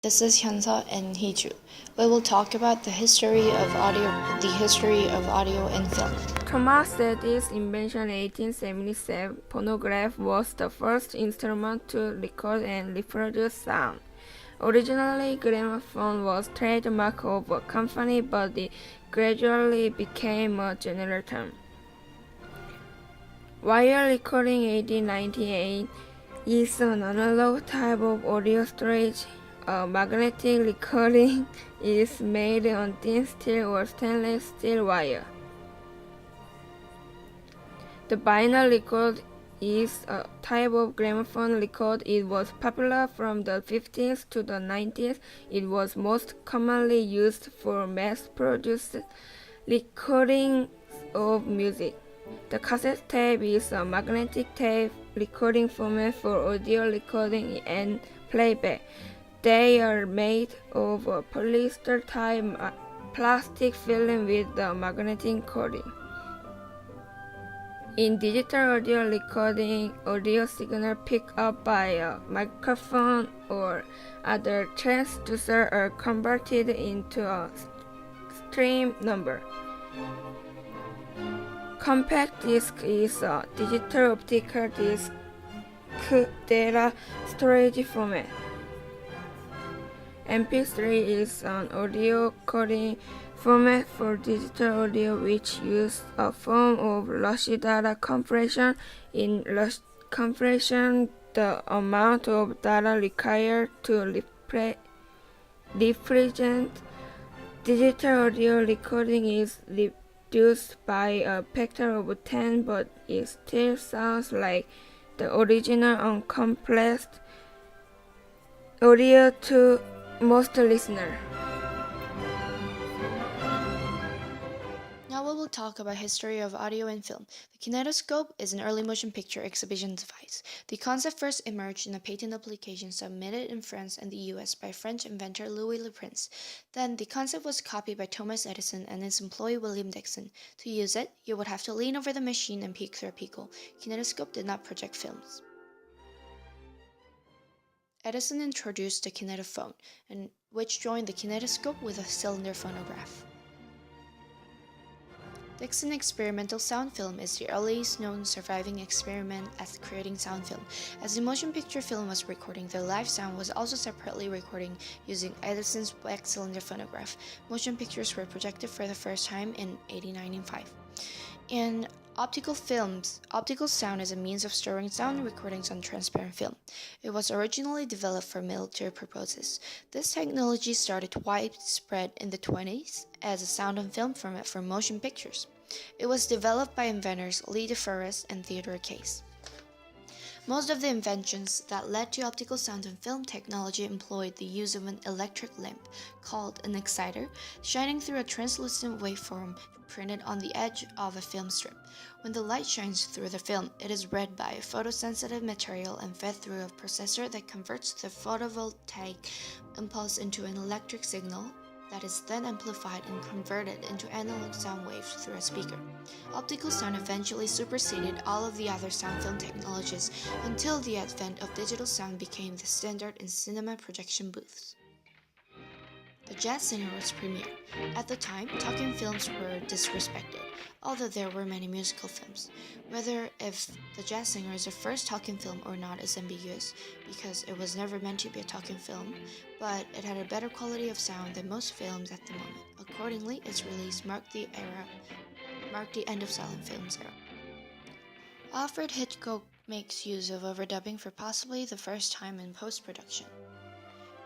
This is Hyunsa and Hiju. We will talk about the history of audio and film. Thomas Edison's invention in 1877, phonograph was the first instrument to record and reproduce sound. Originally, gramophone was trademark of a company, but it gradually became a general term. Wire recording 1898 is an analog type of audio storage. Magnetic recording is made on thin steel or stainless steel wire. The vinyl record is a type of gramophone record. It was popular from the 50s to the 90s. It was most commonly used for mass-produced recordings of music. The cassette tape is a magnetic tape recording format for audio recording and playback. They are made of a polyester-type plastic film with a magnetic coating. In digital audio recording, audio signal picked up by a microphone or other transducer are converted into a stream number. Compact disc is a digital optical disc data storage format. MP3 is an audio coding format for digital audio which uses a form of lossy data compression. In loss compression, the amount of data required to represent digital audio recording is reduced by a factor of 10, but it still sounds like the original uncompressed audio to most listeners. Now we will talk about history of audio and film. The kinetoscope is an early motion picture exhibition device. The concept first emerged in a patent application submitted in France and the US by French inventor Louis Le Prince. Then the concept was copied by Thomas Edison and his employee William Dickson. To use it, you would have to lean over the machine and peek through a peephole. Kinetoscope did not project films. Edison introduced the kinetophone, which joined the kinetoscope with a cylinder phonograph. Dickson experimental sound film is the earliest known surviving experiment at creating sound film. As the motion picture film was recording, the live sound was also separately recording using Edison's wax cylinder phonograph. Motion pictures were projected for the first time in 1895. In optical films, optical sound is a means of storing sound recordings on transparent film. It was originally developed for military purposes. This technology started widespread in the 20s as a sound on film format for motion pictures. It was developed by inventors Lee De Forest and Theodore Case. Most of the inventions that led to optical sound and film technology employed the use of an electric lamp, called an exciter, shining through a translucent waveform printed on the edge of a film strip. When the light shines through the film, it is read by a photosensitive material and fed through a processor that converts the photovoltaic impulse into an electric signal that is then amplified and converted into analog sound waves through a speaker. Optical sound eventually superseded all of the other sound film technologies until the advent of digital sound became the standard in cinema projection booths. The Jazz Singer was premiered. At the time, talking films were disrespected, although there were many musical films. Whether if The Jazz Singer is the first talking film or not is ambiguous, because it was never meant to be a talking film, but it had a better quality of sound than most films at the moment. Accordingly, its release marked the end of silent films era. Alfred Hitchcock makes use of overdubbing for possibly the first time in post-production.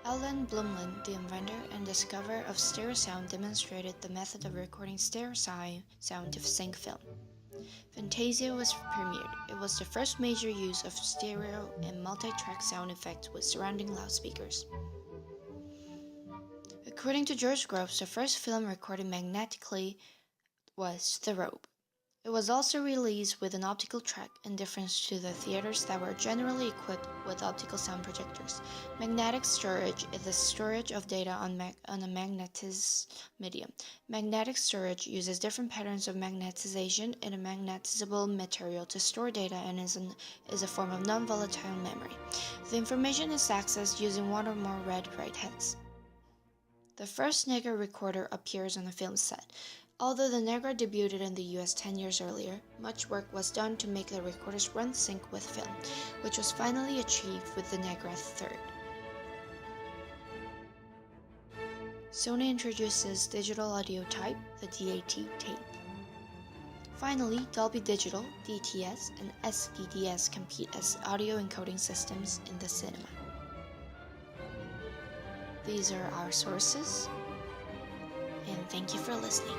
Alan Blumlein, the inventor and discoverer of stereo sound, demonstrated the method of recording stereo sound to sync film. Fantasia was premiered. It was the first major use of stereo and multi-track sound effects with surrounding loudspeakers. According to George Groves, the first film recorded magnetically was The Robe. It was also released with an optical track, in difference to the theaters that were generally equipped with optical sound projectors. Magnetic storage is the storage of data on a magnetized medium. Magnetic storage uses different patterns of magnetization in a magnetizable material to store data and is a form of non-volatile memory. The information is accessed using one or more read write heads. The first Negra recorder appears on a film set. Although the Negra debuted in the US 10 years earlier, much work was done to make the recorders run sync with film, which was finally achieved with the Negra 3rd. Sony introduces digital audio type, the DAT tape. Finally, Dolby Digital, DTS, and SVDS compete as audio encoding systems in the cinema. These are our sources, and thank you for listening.